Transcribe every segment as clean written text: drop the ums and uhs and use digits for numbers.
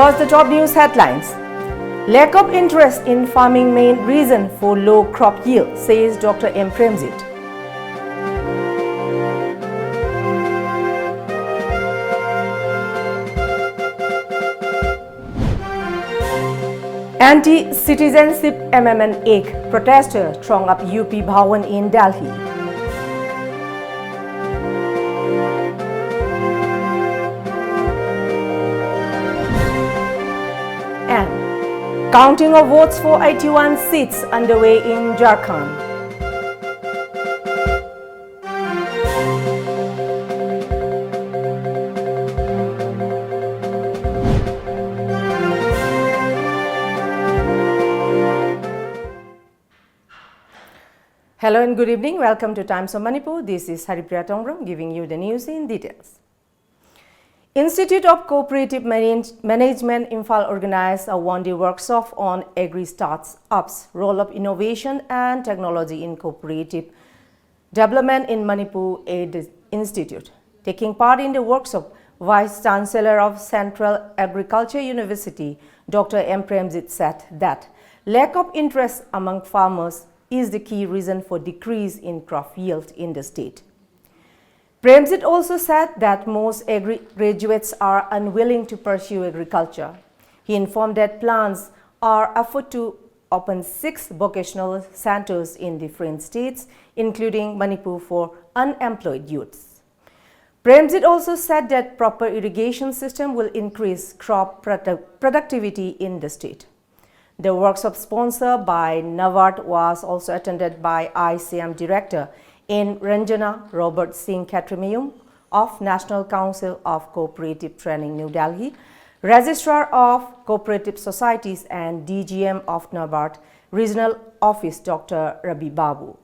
First, the top news headlines. Lack of interest in farming main reason for low crop yield, says Dr. M. Premjit. Anti-citizenship amendment act protester throng up UP Bhawan in Delhi. And counting of votes for 81 seats underway in Jharkhand. Hello and good evening. Welcome to Times of Manipur. This is HARIPRIYA giving you the news in details. Institute of Cooperative Management Imphal organized a one-day workshop on agri-startups, role of innovation and technology in cooperative development in Manipur Aid Institute. Taking part in the workshop, Vice Chancellor of Central Agriculture University, Dr. M. Premjit, said that lack of interest among farmers is the key reason for decrease in crop yield in the state. Premjit also said that most graduates are unwilling to pursue agriculture. He informed that plans are afoot to open 6 vocational centers in different states, including Manipur, for unemployed youths. Premjit also said that proper irrigation system will increase crop productivity in the state. The workshop sponsored by NABARD was also attended by ICM Director in Ranjana Robert Singh Khatramium of National Council of Cooperative Training, New Delhi, Registrar of Cooperative Societies and DGM of NABARD Regional Office, Dr. Rabi Babu.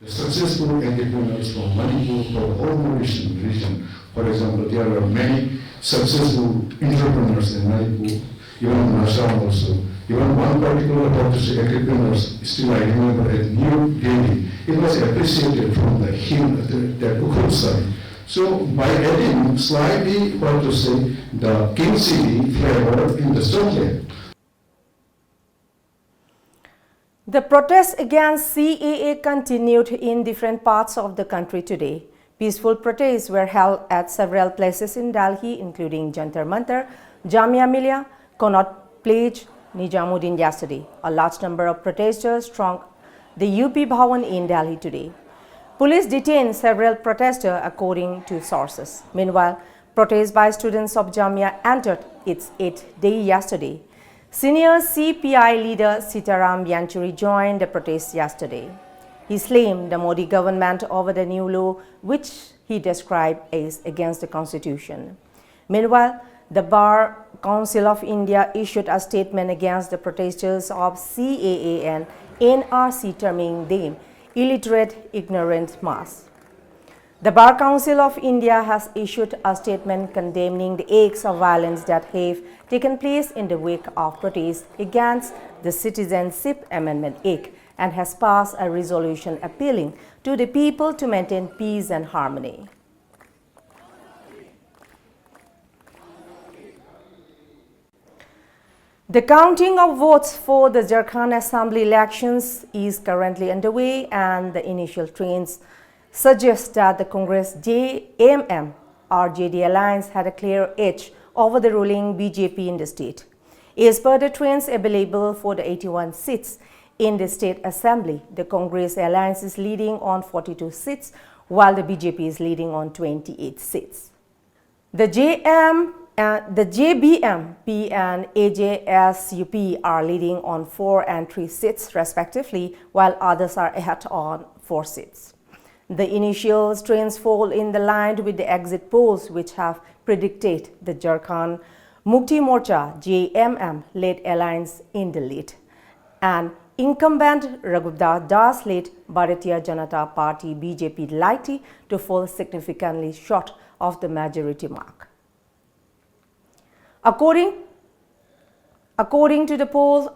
The successful entrepreneurs from Manipur for the whole Mauritian region, for example, there are many successful entrepreneurs in Manipur, even in Assam also. Even one particular Dr. entrepreneurs, still I remember at New Delhi, it was appreciated from the hill, the Ukhud side. So by adding slightly, the King City flavor in the chocolate. The protests against CAA continued in different parts of the country today. Peaceful protests were held at several places in Delhi, including Jantar Mantar, Jamia Millia, Connaught Place, Nizamuddin yesterday. A large number of protesters thronged the UP Bhawan in Delhi today. Police detained several protesters according to sources. Meanwhile, protests by students of Jamia entered its 8th day yesterday. Senior CPI leader Sitaram Yanchuri joined the protests yesterday. He blamed the Modi government over the new law, which he described as against the constitution. Meanwhile, the Bar Council of India issued a statement against the protesters of CAA and NRC, terming them illiterate, ignorant mass. The Bar Council of India has issued a statement condemning the acts of violence that have taken place in the wake of protests against the Citizenship Amendment Act and has passed a resolution appealing to the people to maintain peace and harmony. The counting of votes for the Jharkhand Assembly elections is currently underway, and the initial trends suggest that the Congress JMM RJD alliance had a clear edge over the ruling BJP in the state. As per the trends available for the 81 seats in the state assembly, the Congress alliance is leading on 42 seats, while the BJP is leading on 28 seats. The JBMP and AJSUP are leading on 4 and 3 seats respectively, while others are ahead on 4 seats. The initial trends fall in the line with the exit polls, which have predicted the Jharkhand Mukti Morcha JMM-led alliance in the lead, and incumbent Raghunath Das-led Bharatiya Janata Party BJP likely to fall significantly short of the majority mark. According to the polls,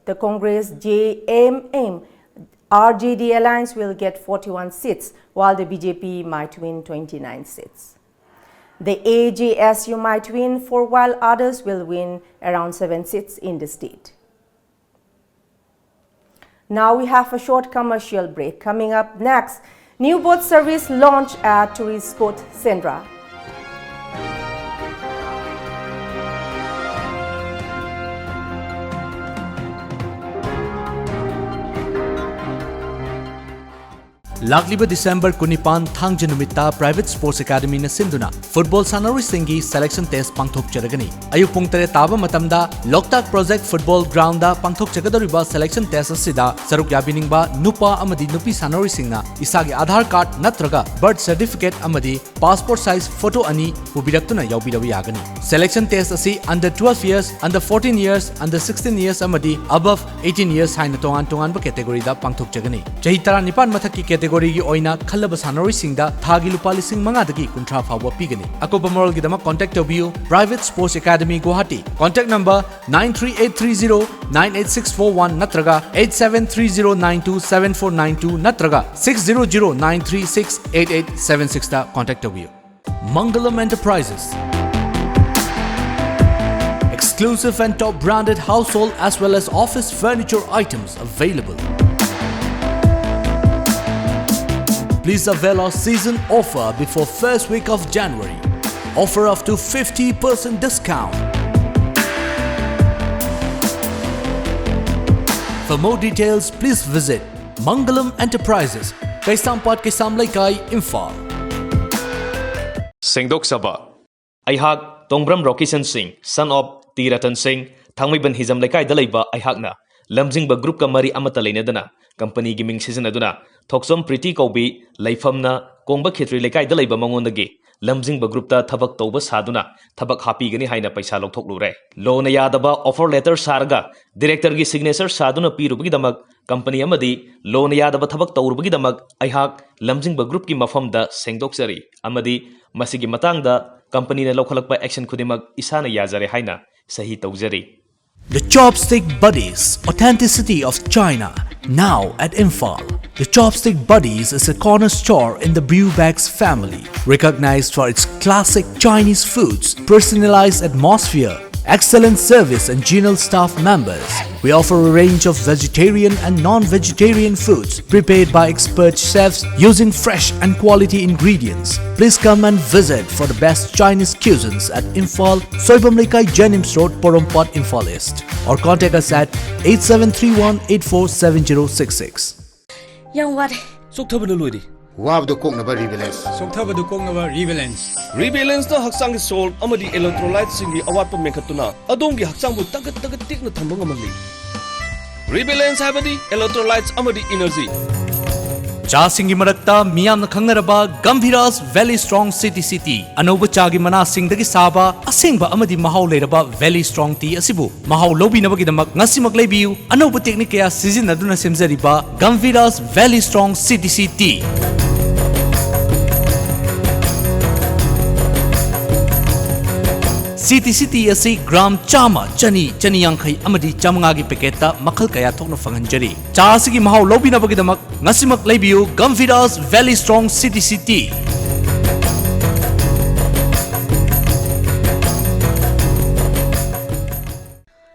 the Congress JMM RJD alliance will get 41 seats, while the BJP might win 29 seats. The AJSU might win 4 while others will win around 7 seats in the state. Now we have a short commercial break. Coming up next, new boat service launch at tourist spot Sendra. Lagliba December Kunipan Thangja Numita Private Sports Academy na sinduna Football Sanarui Singi Selection Test Pangthok Jaragani. Ayuk pung tere taba matamda Loktak Project Football Ground da Pangthok Jagadoriba Selection Test asida saruk yabiningba nupa amadi nupi sanarui singna isagi Aadhaar Card natraga Birth Certificate amadi Passport Size Photo ani pubiraktuna yaubidawi yagani. Selection Test asi under 12 years, under 14 years, under 16 years amadi above 18 years haina tongan ba category da Pangthok Jagani. Chahi tara nipan mathaki category gi oina khallaba sanaroi singda thagi lupa lising manga dagi kuntra phawa pigani. Akopa moral gidama contact tobiu Private Sports Academy Guwahati. Contact number 93830-98641 natraga 8730927492 natraga 6009368876 da contact tobiu. Mangalam Enterprises. Exclusive and top branded household as well as office furniture items available. Please avail our season offer before first week of January. Offer up to 50% discount. For more details, please visit Mangalam Enterprises, Kaisampad Kaisam Laikai, Imphal. Sengdok Saba Aihak Tongbram Rokisan Singh, son of T. Ratan Singh, Thangmiban Hizam Laikai Dalaiba Aihakna, Lamjingba Group Kamari Amatalena Company Giming Season Aduna, Toksom Pretty Kobi, Laifamna, Kongba Kitri Laikai Dalaiba Mangondagi, Lamjingba Group ta Tabak Toba Saduna, Tabak Happy Gani Haina Paisalo Toklure, Lona Yadaba offer letter Sarga, Director Gi Signature Saduna Pirubidamak, Company Amadi, Lona Yadaba Tabak Taurubidamak, Aihak, Lamjingba Group Ki Mafam da Sengdok Sari, Amadi, Masigi Matang da, Company na Lokalak by Action Kudimak, Isana Yazare Haina, Sahi Tauzari. The Chopstick Buddies, authenticity of China, now at Imphal. The Chopstick Buddies is a corner store in the Brewbags family, recognized for its classic Chinese foods, personalized atmosphere, excellent service and genial staff members. We offer a range of vegetarian and non-vegetarian foods prepared by expert chefs using fresh and quality ingredients. Please come and visit for the best Chinese cuisines at Imphal, Soibam Laikai Jenims Road, Porompat, Imphal East, or contact us at 8731847066. Young what? Soktabana loidi. Wabdo Koknaba Rebalance. Soktabadu Koknaba Rebalance. Rebalance na haksang salt amadi electrolytes singi awat pa mekhatuna adongi haksang bu tagat tik na thambang amali. Rebalance habadi electrolytes amadi energy. Chasingi marakta miyam na khangnaraba Gambhiras Valley Strong City Anoba chagi mana singdagi saba asengba amadi mahau leiraba Valley Strong tea asibu mahau lobi nabagidamak ngasimak leibiu anoba technique kaya sizinaduna semzariba Gambhiras Valley Strong tea. City asi gram chama chani yangkai amadi chamangagi peketa makal kaya thokna fanganjari. Cha asigi mahau lobi na bagidamak ngasimak leibiu Gambhiras Valley Strong City.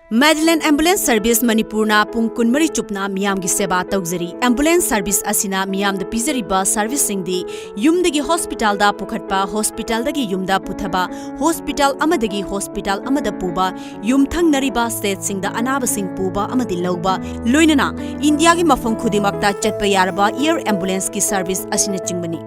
Madeline Ambulance Service Manipurna pung kunmari chupna miyam gi seba taugzari. Ambulance Service asina miyam da pizariba service singdi yumdagi hospital da pukhatpa hospital dagi yumda puthaba hospital amadagi hospital amada puba yum thangnariba state singda anaba sing puba amadi lauba loinana India gi mafam khudimakta chatpa yaraba air ambulance ki service asina chingmani.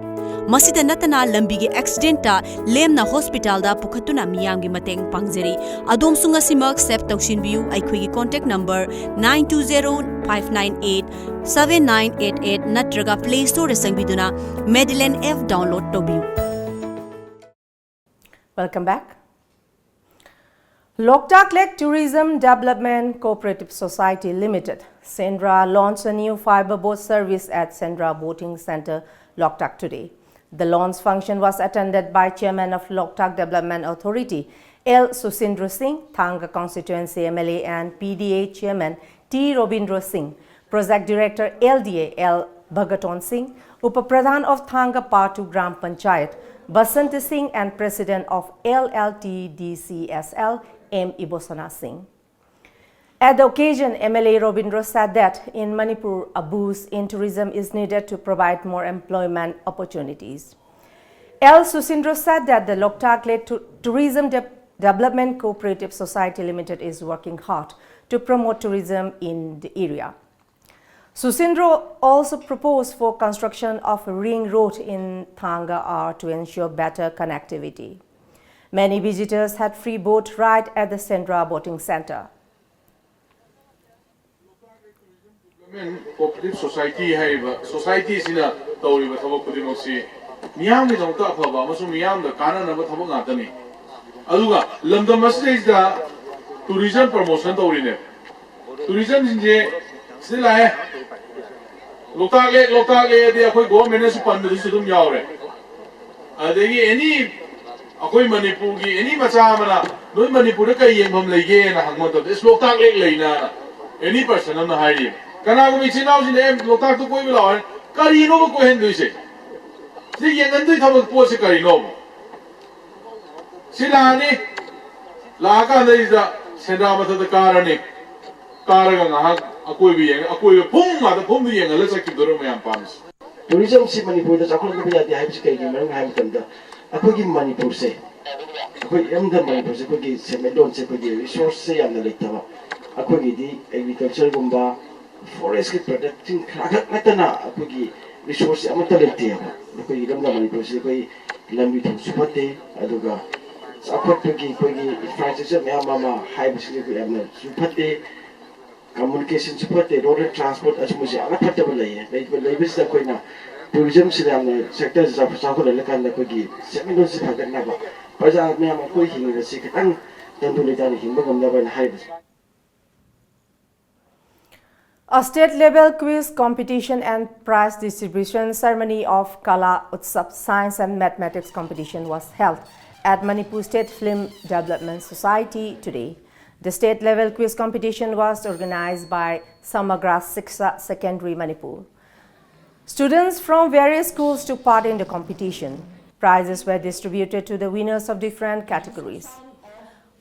Masida natana lambi gi accident ta lemna hospital da pukhatuna miyam gi mateng pangjari adom sunga simak sep taushin biu aikhoi gi contact number 9205987988 natraga play store sangbiduna Madeline F download tobiu. Welcome back. Loktak Lake Tourism Development Cooperative Society Limited, Sendra, launched a new fiber boat service at Sendra Boating Center, Loktak today. The launch function was attended by Chairman of Loktak Development Authority, L. Susindra Singh, Thanga Constituency MLA and PDA Chairman T. Robindra Singh, Project Director LDA L. Bhagaton Singh, Upapradhan of Thanga Part 2 Gram Panchayat, Basant Singh and President of LLTDCSL, M. Ibosana Singh. At the occasion, MLA Robindra said that in Manipur, a boost in tourism is needed to provide more employment opportunities. L. Susindro said that the Loktak-led Tourism Development Cooperative Society Limited is working hard to promote tourism in the area. Susindro also proposed for construction of a ring road in Thanga R to ensure better connectivity. Many visitors had free boat ride at the Sendra Boating Center. Cooperative society society sina tawriba thabak kudimoksi miyam ni dongta aphaba amasung miyam da kana naba thabak ngatani aduga lamdam asida tourism promotion tawrine tourism jinje sila lokal le de akhoi government su pandu su dum yawre adegi any akhoi Manipur gi any macha mana noi Manipur ka yengbam leige na hangmo to is lokal le leina any person na hari Kana kung ichinaw si Liam, Loktak to koi bilawan, karino mo ko hendoy siya. Si yang andoy tawag po si karino mo. Sila ni, laka na isa, senda matata kara ni, kara ka nga, ako'y biyang, pung mata, pung biyang, alas sa kidoro mo yung pams. Tourism si Manipur, das ako lang pinati hayop si kayo, marang hayop tanda. Ako yung Manipur se. Ako yung Manipur se, ako yung semedon se, ako yung resource se yung nalitawa. Ako yung agriculture gumba, forest ki production khagat natana akogi resource amata lente ba akogi lamda Manipur se koi lambi thu supate aduga sapat ki koi infrastructure me mama high bisli ko amna supate communication supate road transport asmusi ala phatta balai lai bis da koi na tourism se amna sector sa ko la kan da kogi semino se phagat na ba paja me am koi hinga se katang tandu le dan hingba gamna ba high bis. A state-level quiz competition and prize distribution ceremony of Kala Utsav Science and Mathematics competition was held at Manipur State Film Development Society today. The state-level quiz competition was organized by Samagra Siksha Secondary Manipur. Students from various schools took part in the competition. Prizes were distributed to the winners of different categories.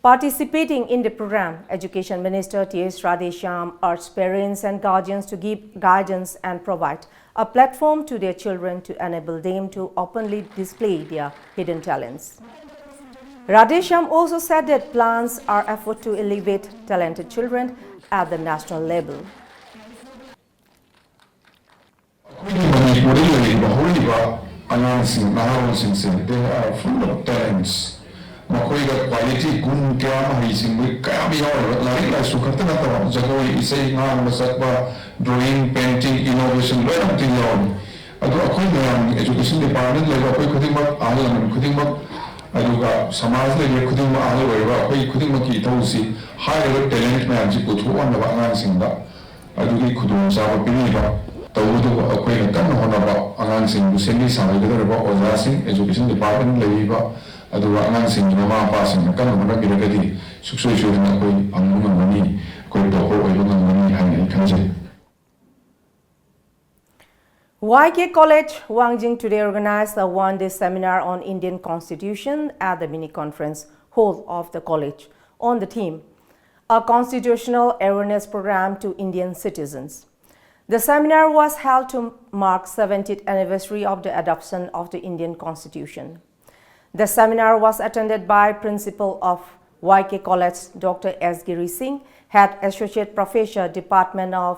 Participating in the program, Education Minister T.S. Radhesham urged parents and guardians to give guidance and provide a platform to their children to enable them to openly display their hidden talents. Radhesham also said that plans are afoot to elevate talented children at the national level. They are full of talents. Makoiga quality gun kaya mahising kaya biyaw lagi la sukata na tawa jagoi isay nga masakba drawing painting innovation learn to learn ado akoy na education department level akoy khuding mak alam khuding mak aduga samaj level khuding mak alam wa akoy khuding mak ki tausi high level talent ma ji puthu wan ba ngang singda adugi khudung sa ba pini ba tawdu akoy na kan hona ba angang sing bu semi sa level ba oza sing education department level ba aduga angang sing mama pa sing kan hona biragadi suksoi shurina koi angmung mani koi doho oilung mani han kanje. YK College, Wangjing today organized a one-day seminar on Indian Constitution at the mini-conference hall of the college on the theme, a constitutional awareness program to Indian citizens. The seminar was held to mark 70th anniversary of the adoption of the Indian Constitution. The seminar was attended by Principal of YK College, Dr. S. Giri Singh, Head Associate Professor, Department of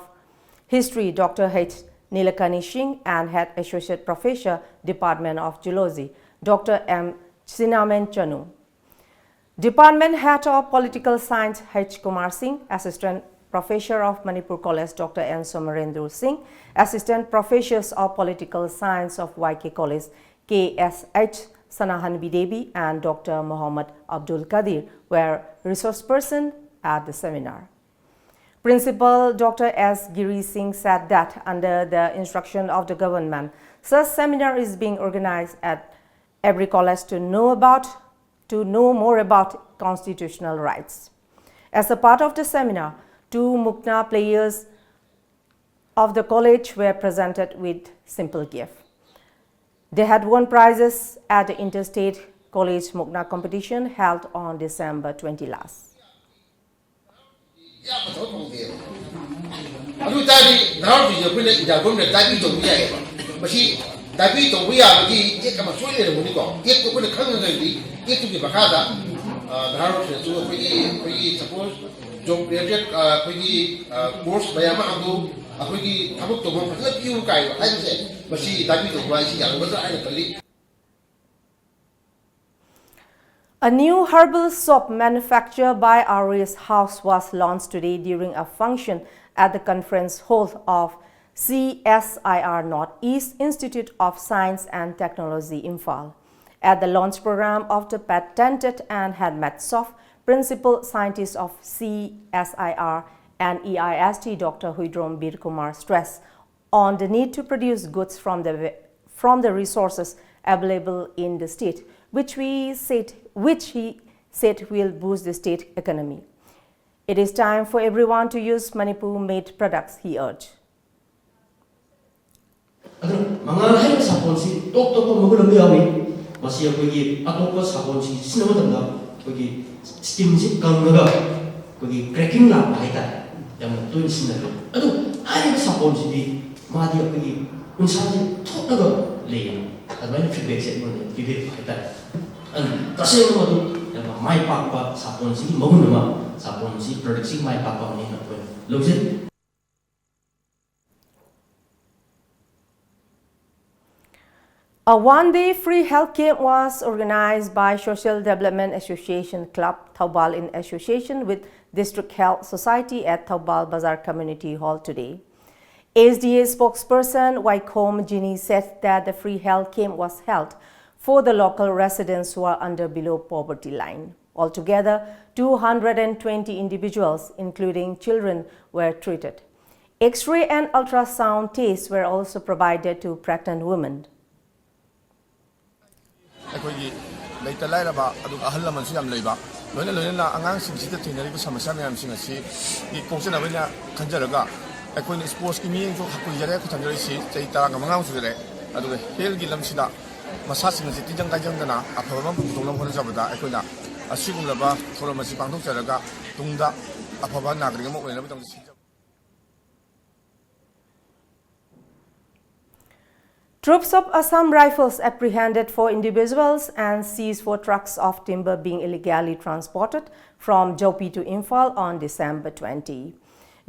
History, Dr. H. Nilakani Singh, and Head Associate Professor, Department of Geology, Dr. M. Sinamen Chanu. Department Head of Political Science, H. Kumar Singh, Assistant Professor of Manipur College, Dr. N. Somarendra Singh, Assistant Professors of Political Science of YK College, K.S.H. Sanahanbi Devi, and Dr. Muhammad Abdul Qadir were resource persons at the seminar. Principal Dr. S. Giri Singh said that under the instruction of the government, such seminar is being organized at every college to know more about constitutional rights. As a part of the seminar, 2 Mukna players of the college were presented with simple gift. They had won prizes at the Interstate College Mukna competition held on December 20 last. A new herbal soap manufactured by Ari's House was launched today during a function at the conference hall of CSIR Northeast Institute of Science and Technology, Imphal. At the launch program of the patented and handmade soap, Principal Scientist of CSIR and EIST Dr. Huidrom Birkumar stressed on the need to produce goods from the resources available in the state, which he said will boost the state economy. It is time for everyone to use Manipur-made products, he urged. A one-day free health camp was organized by Social Development Association Club Thaubal in association with District Health Society at Thaubal Bazar Community Hall today. SDA spokesperson Waikom Jini said that the free health camp was held for the local residents who are under below poverty line. Altogether, 220 individuals, including children, were treated. X-ray and ultrasound tests were also provided to pregnant women. Troops of Assam Rifles apprehended 4 individuals and seized 4 trucks of timber being illegally transported from Jopi to Imphal on December 20.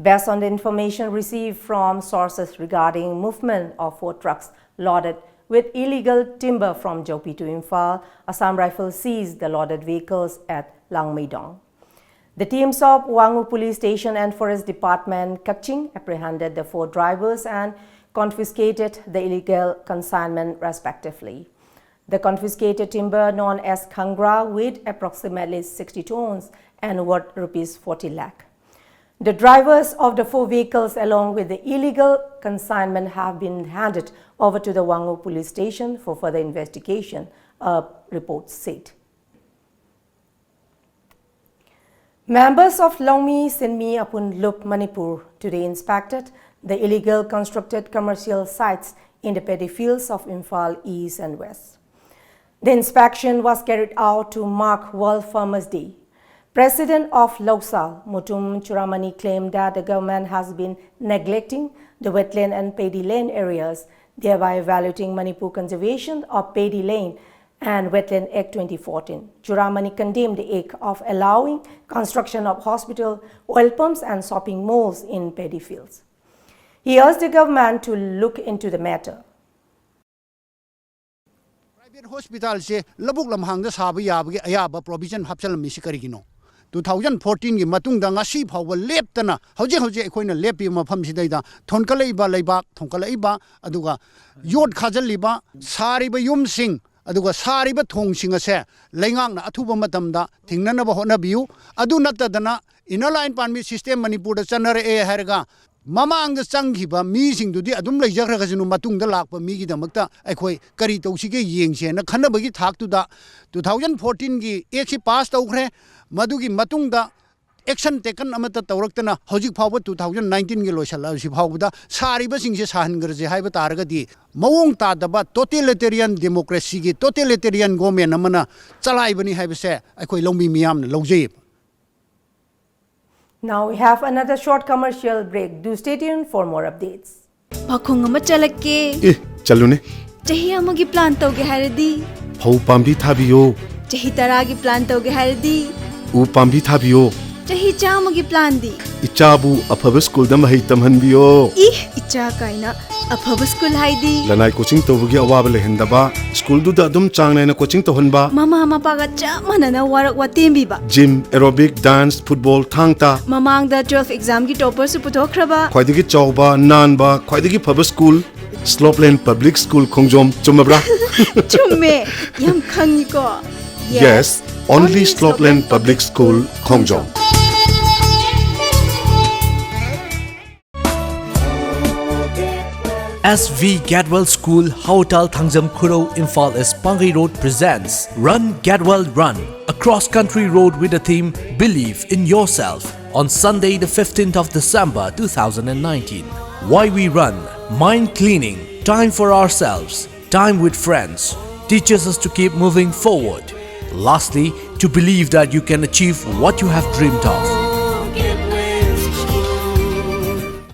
Based on the information received from sources regarding movement of 4 trucks loaded with illegal timber from Jopi to Imphal, Assam Rifles seized the loaded vehicles at Langmeidong. The teams of Wangu Police Station and Forest Department Kaching apprehended the 4 drivers and confiscated the illegal consignment respectively. The confiscated timber, known as Kangra, weighed approximately 60 tons and worth Rs 40 lakh. The drivers of the 4 vehicles along with the illegal consignment have been handed over to the Wangu Police Station for further investigation, a report said. Members of Longmi Sinmi Apun Lup Manipur today inspected the illegal constructed commercial sites in the paddy fields of Imphal East and West. The inspection was carried out to mark World Farmers' Day. President of Loksal, Mutum Churamani, claimed that the government has been neglecting the wetland and paddy lane areas, thereby violating Manipur Conservation of Paddy Lane and Wetland Act 2014. Churamani condemned the act of allowing construction of hospital, oil pumps and shopping malls in paddy fields. He urged the government to look into the matter. Private hospital se labuk lamhang da sabu yabagi ayaba provision hapsal mi sikarigino 2014 gi matung da ngasi phawba leptana hoje ekoina lepi mafam sidaida thonkalaiba leibak thonkalaiba aduga yod khajaliba sariba yumsing aduga sariba thongsing ase leingak na athuba matamda thingnanaba honabiu adu natadana innerline permit system Manipur da chanare e harga Mamang the Sangiba, meeting to the Adum Lajakazinu Matung the Lak, Migi the Makta, Equi, Karito Sige Yings, and a Kanabagi talk to the 2014 gi, Echi passed over Madugi Matunda, action taken amata tawraktana hojik phawba 2019 gi loisala si phawda sariba singse sahangarje haiba taragadi mawong ta daba totalitarian democracy gi totalitarian government amana chalaibani haibase akhoi longmi miyam na lojei. Now we have another short commercial break. Do stay tuned for more updates. Pakhong ama chalake. Chalune. Chahi amagi plan tawge haradi. Phau pambi thabiyo. Chahi taragi plan tawge haradi. U pambi thabiyo. Chahi chamagi plan di. Ichabu afaba school da mahai tamhanbiyo. Icha kaina afaba school haidi. Lanai coaching tawgi awaba lehendaba school du da dum changnai na coaching tohanba. Mama mapaga chamana na warak watembi ba. Gym, aerobic, dance, football thangta. Mamang da 12 exam gi topper su putokraba. Khwaidagi chawba nanba khwaidagi phaba school Slopeland Public School Khongjom chumabra. Chumme yam khangi ko. Yes, only Slopeland Public School Khongjom. SV Gadwell School, Hautal Thangjam Khuro, Imphal S. Pangai Road presents Run Gadwell Run, a cross-country road with the theme Believe in Yourself on Sunday the 15th of December 2019. Why we run? Mind cleaning, time for ourselves, time with friends, teaches us to keep moving forward. Lastly, to believe that you can achieve what you have dreamed of.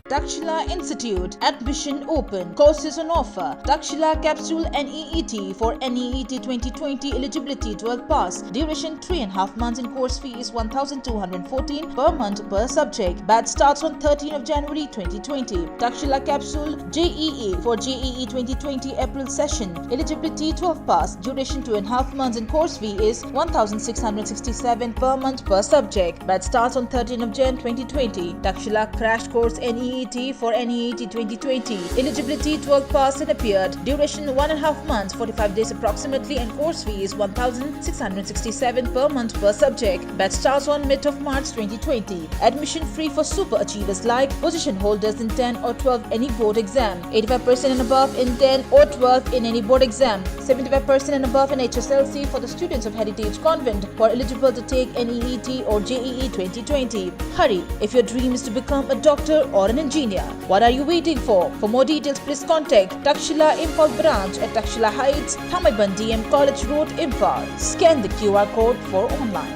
Dakshila Institute, admission open, courses on offer. Dakshila Capsule NEET for NEET 2020 eligibility 12 pass. Duration 3.5 months and course fee is 1,214 per month per subject. Batch starts on 13th of January 2020. Dakshila Capsule JEE for JEE 2020 April session. Eligibility 12 pass. Duration 2.5 months and course fee is 1,667 per month per subject. Batch starts on 13th of Jan 2020. Dakshila Crash Course NEET for NEET 2020. Eligibility 12 pass and appeared. Duration 1.5 months, 45 days approximately, and course fee is 1,667 per month per subject. Batch starts on mid of March 2020. Admission free for super achievers like position holders in 10 or 12 any board exam, 85% and above in 10 or 12 in any board exam, 75% and above in HSLC for the students of Heritage Convent who are eligible to take NEET or JEE 2020. Hurry if your dream is to become a doctor or an engineer. What are you waiting for? For more details, please contact Takshila Imphal branch at Takshila Heights, Thamaiban DM College Road, Imphal. Scan the QR code for online.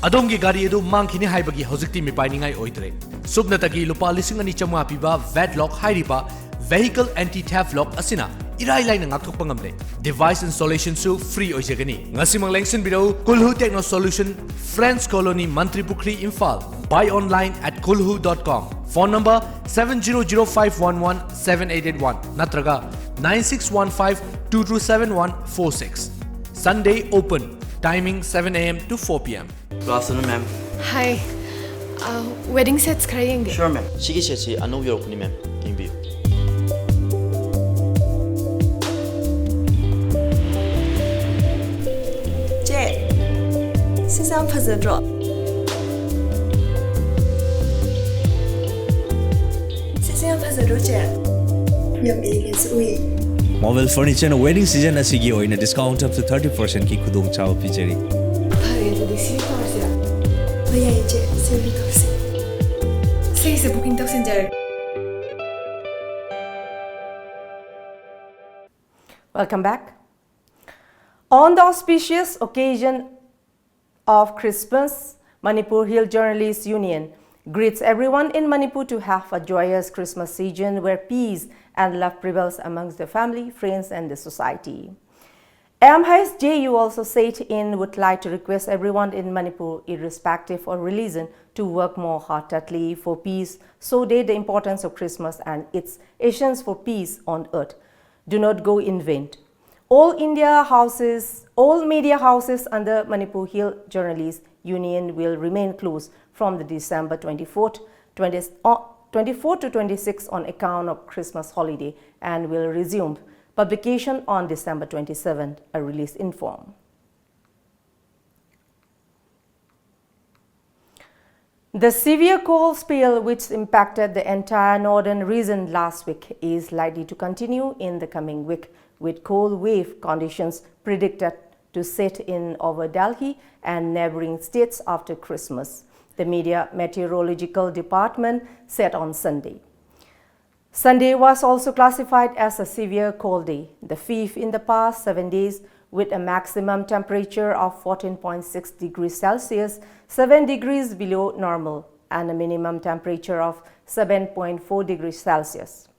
Adongi gari edu mangkhini haibagi hojikti mipainingai oidre. Subnatagi lupa lising ani chamwa piba Vedlock Hairipa Vehicle Anti-Theft Lock asina irai lai na ngakthokpa ngamle. Device installation su free oijagani. Ngasimang lengsin bidau Kulhu Techno Solution, Friends Colony, Mantri Pukri, Imphal. Buy online at kulhu.com. Phone number 70051178881 natraga 9615227146. Sunday open. Timing 7 a.m. to 4 p.m. Good afternoon, ma'am. Hi. Wedding sets khara yenge. Sure, ma'am. Sigi seti anu yorokuni, ma'am. Yengbiyu. Che. Sisam phazadro. Sisam phazadro che. Yam elegance ui. Mobile furniture na wedding season asigi oina discount up to 30% ki khudong chaw pijari. Phare du disi korsia. Bhaiya che service korsi. Sei se booking toksin jar. Welcome back. On the auspicious occasion of Christmas, Manipur Hill Journalists Union greets everyone in Manipur to have a joyous Christmas season where peace and love prevails amongst the family, friends and the society. MHSJU also said in would like to request everyone in Manipur, irrespective of religion, to work more heartedly for peace, so that the importance of Christmas and its essence for peace on earth do not go in vain. All media houses under Manipur Hill Journalists Union will remain closed from the December 24th to 26th on account of Christmas holiday and will resume publication on December 27th, a release informed. The severe cold spell which impacted the entire northern region last week is likely to continue in the coming week, with cold wave conditions predicted to set in over Delhi and neighboring states after Christmas. the Media Meteorological Department said on Sunday. Sunday was also classified as a severe cold day, the fifth in the past 7 days, with a maximum temperature of 14.6 degrees Celsius, 7 degrees below normal, and a minimum temperature of 7.4 degrees Celsius.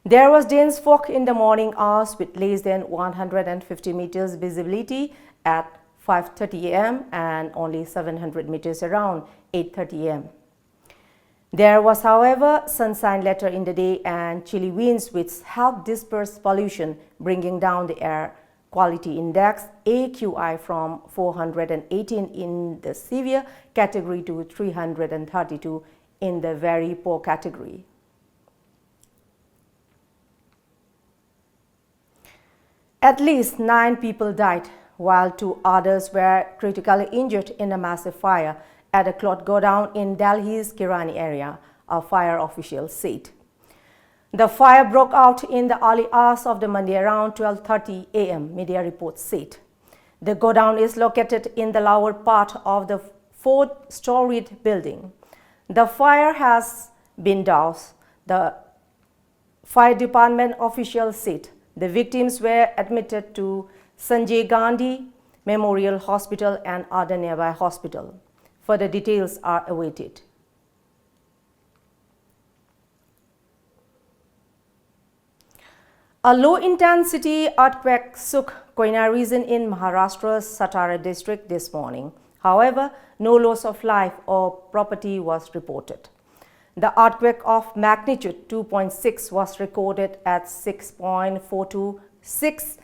There was dense fog in the morning hours with less than 150 meters visibility at 5:30 a.m. and only 700 meters around 8:30 a.m. There was, however, sunshine later in the day and chilly winds which helped disperse pollution, bringing down the air quality index AQI from 418 in the severe category to 332 in the very poor category. At least 9 people died, while 2 others were critically injured in a massive fire at a cloth godown in Delhi's Kirani area, a fire official said. The fire broke out in the early hours of the Monday around 12:30 a.m., media reports said. The godown is located in the lower part of the 4-storied building. The fire has been doused, the fire department official said. The victims were admitted to Sanjay Gandhi Memorial Hospital and other nearby hospital. Further details are awaited. A low-intensity earthquake shook Koyna region in Maharashtra's Satara district this morning. However, no loss of life or property was reported. The earthquake of magnitude 2.6 was recorded at 6.426,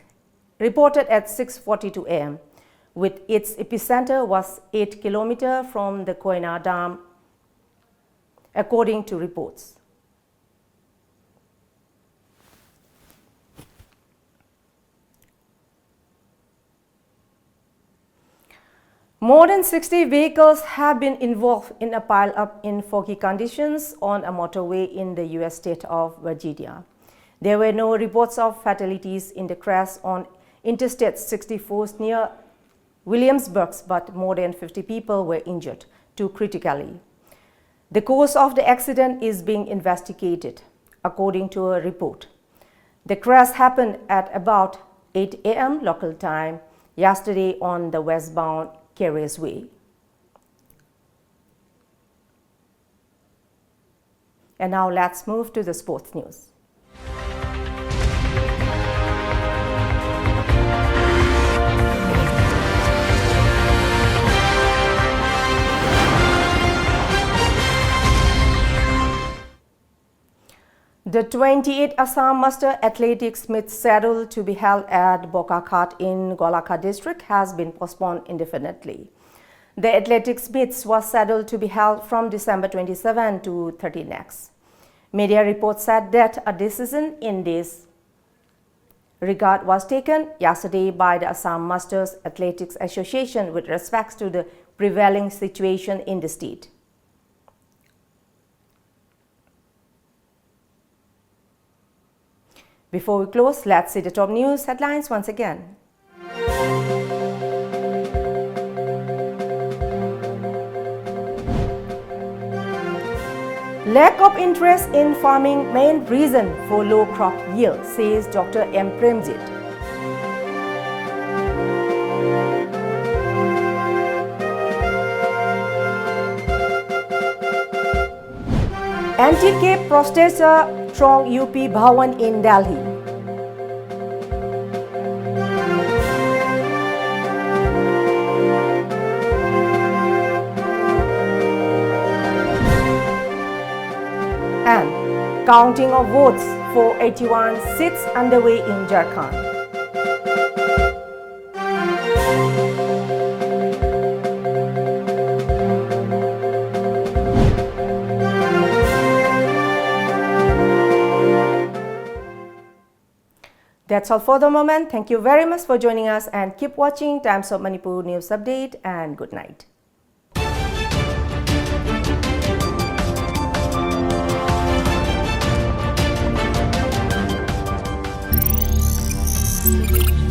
reported at 6:42 a.m., with its epicenter was 8 km from the Koyna Dam, according to reports. More than 60 vehicles have been involved in a pile-up in foggy conditions on a motorway in the U.S. state of Virginia. There were no reports of fatalities in the crash on Interstate 64 near Williamsburg, but more than 50 people were injured, 2 critically. The cause of the accident is being investigated, according to a report. The crash happened at about 8 a.m. local time yesterday on the westbound carriageway. And now let's move to the sports news. The 28th Assam Master Athletics Meet scheduled to be held at Bokakhat in Golakha district has been postponed indefinitely. The athletics meets was scheduled to be held from December 27 to 30 next. Media reports said that a decision in this regard was taken yesterday by the Assam Masters Athletics Association with respect to the prevailing situation in the state. Before we close, let's see the top news headlines once again. Lack of interest in farming main reason for low crop yield, says Dr. M. Premjit. Anti-Cape protester throng UP Bhawan in Delhi. And counting of votes for 81 seats underway in Jharkhand. That's all for the moment. Thank you very much for joining us and keep watching Times of Manipur News Update and good night. Thank you.